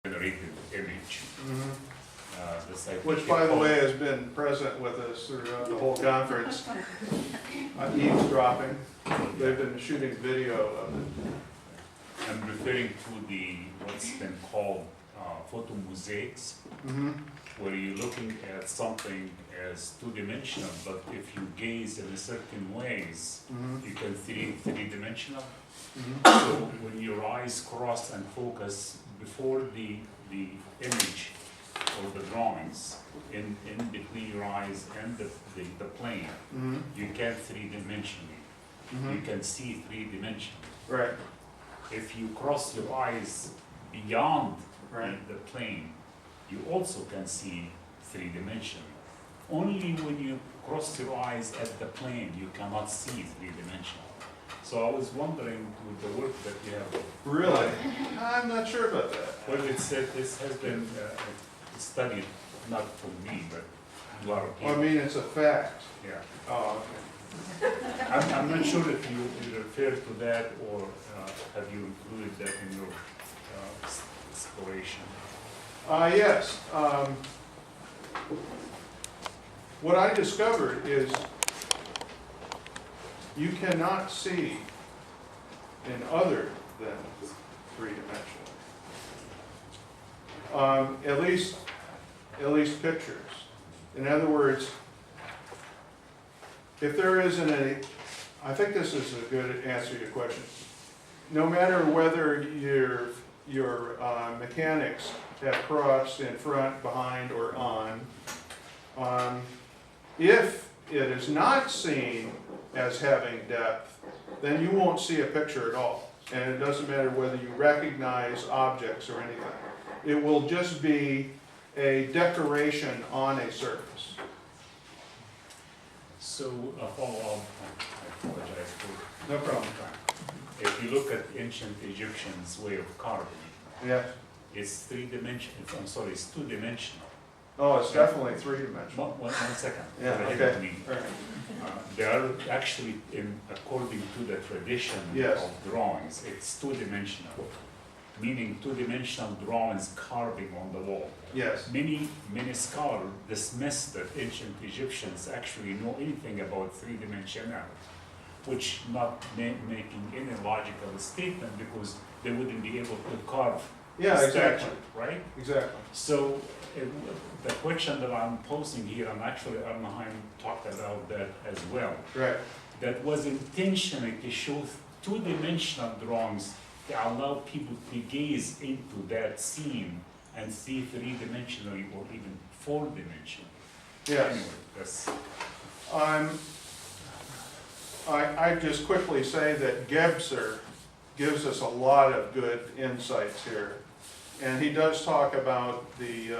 generated image. Which, by the way, has been present with us throughout the whole conference. Eavesdropping. They've been shooting video of it. I'm referring to what's been called photo mosaics, where you're looking at something as two-dimensional, but if you gaze in a certain ways, you can see three-dimensional. So when your eyes cross and focus before the image or the drawings in between your eyes and the plane, you can three-dimensionally. You can see three-dimensionally. Right. If you cross your eyes beyond Right. the plane, you also can see three-dimensional. Only when you cross your eyes at the plane, you cannot see three-dimensional. So I was wondering, with the work that you have. Really? I'm not sure about that. Well, it said this has been studied, not for me, but a lot of people. I mean, it's a fact. Yeah. Oh, okay. I'm not sure if you refer to that or have you included that in your exploration? Yes. What I discovered is you cannot see in other than three-dimensional. At least pictures. In other words, if there isn't any, I think this is a good answer to your question. No matter whether your mechanics have crossed in front, behind, or on, if it is not seen as having depth, then you won't see a picture at all. And it doesn't matter whether you recognize objects or anything. It will just be a decoration on a surface. So a follow-up, I apologize for No problem. If you look at ancient Egyptians' way of carving, Yeah. it's three-dimensional, I'm sorry, it's two-dimensional. Oh, it's definitely three-dimensional. One second. Yeah, okay. All right. They are actually, according to the tradition Yes. of drawings, it's two-dimensional, meaning two-dimensional drawings carving on the wall. Yes. Many scholars dismiss that ancient Egyptians actually know anything about three-dimensionality, which not making any logical statement because they wouldn't be able to carve Yeah, a exactly. statue, right? Exactly. So the question that I'm posing here, and actually Arnheim talked about that as well, Right. that was intentionally to show two-dimensional drawings to allow people to gaze into that scene and see three-dimensionally or even four-dimensional. Yes. Anyway, that's... I just quickly say that Gebser gives us a lot of good insights here. And he does talk about the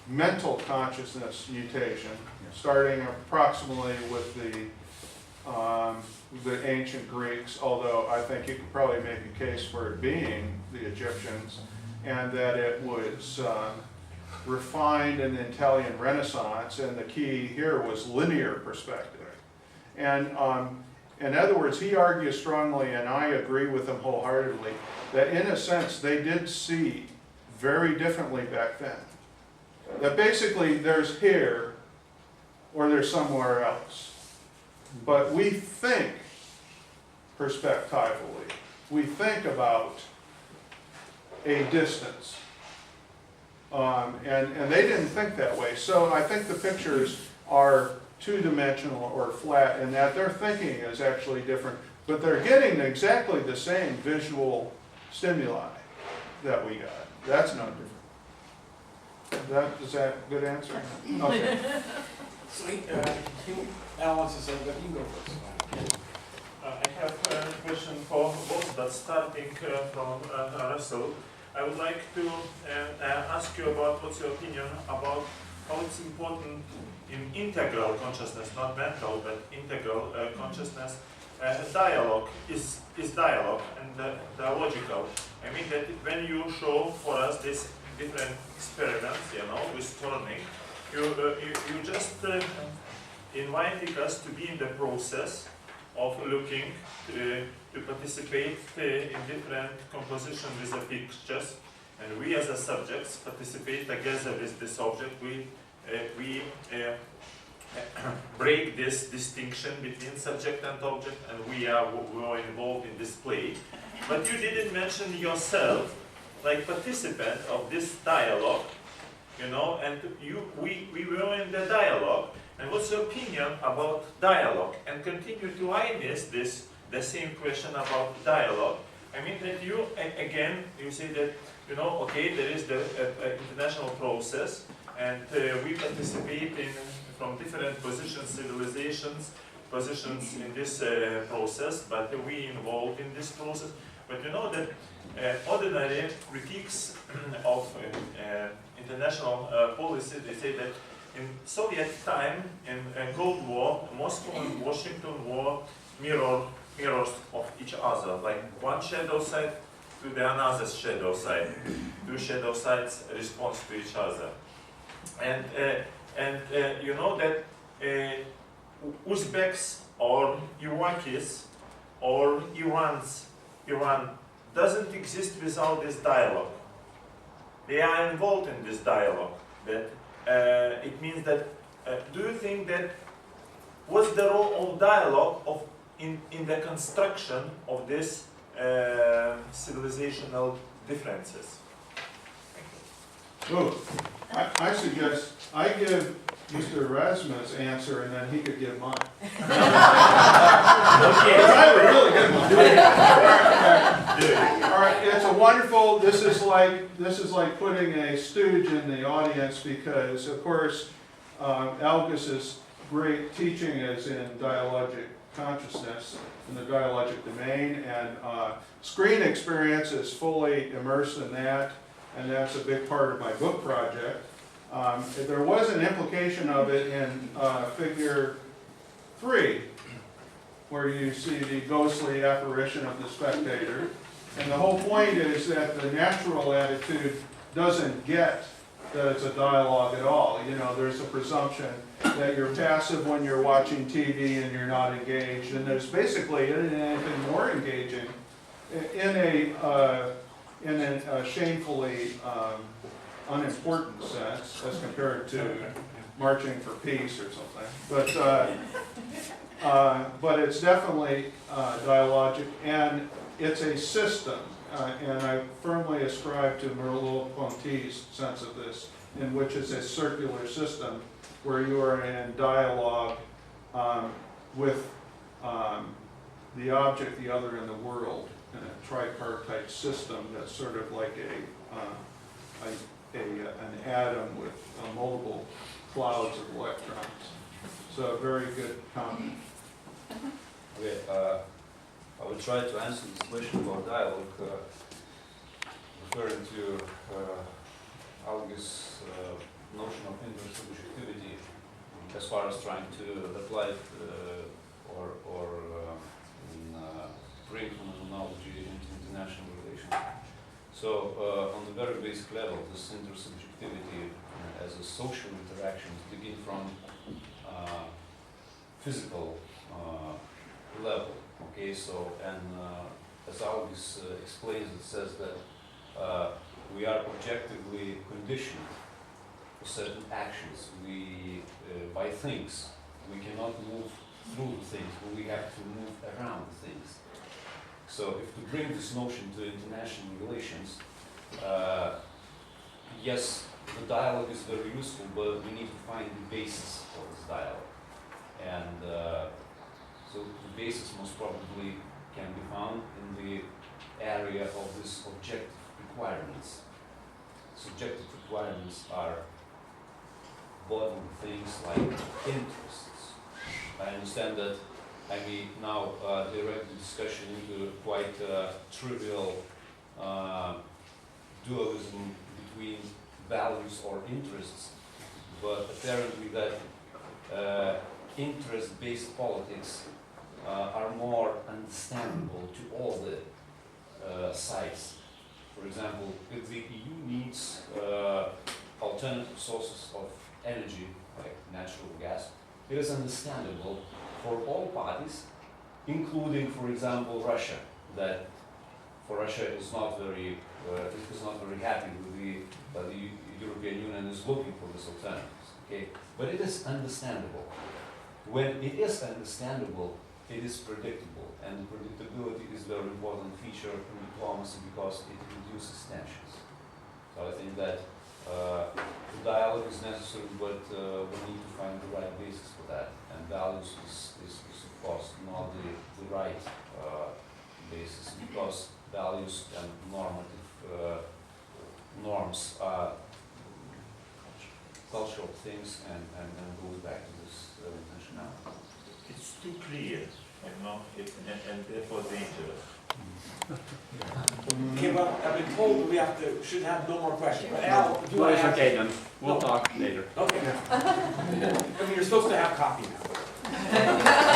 mental consciousness mutation, starting approximately with the ancient Greeks, although I think you could probably make a case for it being the Egyptians, and that it was refined in the Italian Renaissance, and the key here was linear perspective. And in other words, he argues strongly, and I agree with him wholeheartedly, that in a sense they did see very differently back then. That basically there's here or there's somewhere else. But we think perspectively. We think about a distance. And they didn't think that way. So I think the pictures are two-dimensional or flat in that their thinking is actually different, but they're getting exactly the same visual stimuli that we got. That's no different. Is that a good answer? Okay. So, Alex is over Ingo first. I have a question for both, but starting from Russell. I would like to ask you about what's your opinion about how it's important in integral consciousness, not mental, but integral consciousness. Dialogue is dialogue and dialogical. I mean that when you show for us these different experiments, with turning, you just inviting us to be in the process of looking to participate in different composition with the pictures, and we as a subjects participate together with this object. We break this distinction between subject and object, and we were involved in this play. But you didn't mention yourself like participant of this dialogue, you know, and we were in the dialogue. And what's your opinion about dialogue? And continue to Ainis the same question about dialogue. I mean that you, again, you say that, you know, okay, there is the international process, and we participate in, from different positions, civilizations, positions in this process, but we involved in this process. But you know that ordinary critiques of international policy, they say that in Soviet time, in Cold War, Moscow and Washington were mirrors of each other, like one shadow side to the another shadow side. Two shadow sides respond to each other. And you know that Uzbeks or Iraqis or Iran doesn't exist without this dialogue. They are involved in this dialogue. That it means that, do you think that, what's the role of dialogue in the construction of this civilizational differences? Well, I suggest I give Mr. Razma's answer and then he could give mine. I would really give mine. All right, it's a wonderful, this is like putting a stooge in the audience because, of course, Algus's great teaching is in dialogic consciousness, in the dialogic domain, and screen experience is fully immersed in that, and that's a big part of my book project. There was an implication of it in figure 3, where you see the ghostly apparition of the spectator. And the whole point is that the natural attitude doesn't get that it's a dialogue at all. You know, there's a presumption that you're passive when you're watching TV and you're not engaged. And there's basically anything more engaging in a shamefully unimportant sense as compared to marching for peace or something. But it's definitely dialogic, and it's a system. And I firmly ascribe to Merleau-Ponty's sense of this, in which it's a circular system where you are in dialogue with the object, the other, and the world in a tripartite system that's sort of like an atom with multiple clouds of electrons. So a very good comment. Okay, I will try to answer this question about dialogue, referring to Algis' notion of intersubjectivity, as far as trying to apply it or bring phenomenology into international relations. So, on the very basic level, this intersubjectivity as a social interaction begin from physical level. Okay, so, and as Algis explains, it says that we are objectively conditioned for certain actions. We, by things, we cannot move through the things, but we have to move around the things. So if to bring this notion to international relations, yes, the dialogue is very useful, but we need to find the basis for this dialogue. And so the basis most probably can be found in the area of this objective requirements. Subjective requirements are bodily things like interests. I understand that I may now direct the discussion into quite trivial dualism between values or interests, but apparently that interest-based politics are more understandable to all the sides. For example, if the EU needs alternative sources of energy, like natural gas, it is understandable for all parties including, for example, Russia, that for Russia is not very happy with the European Union is looking for these alternatives. Okay, but it is understandable. When it is understandable, it is predictable, and predictability is a very important feature in diplomacy because it reduces tensions. So I think that the dialogue is necessary, but we need to find the right basis for that. And values is of course not the right basis, because values and normative norms are cultural things, and goes back to this intentionality. It's too clear, and therefore dangerous. Okay, well, I've been told we should have no more questions. But Al, do you Well, want it's to ask? okay then. We'll talk later. Okay. I mean, you're supposed to have coffee now.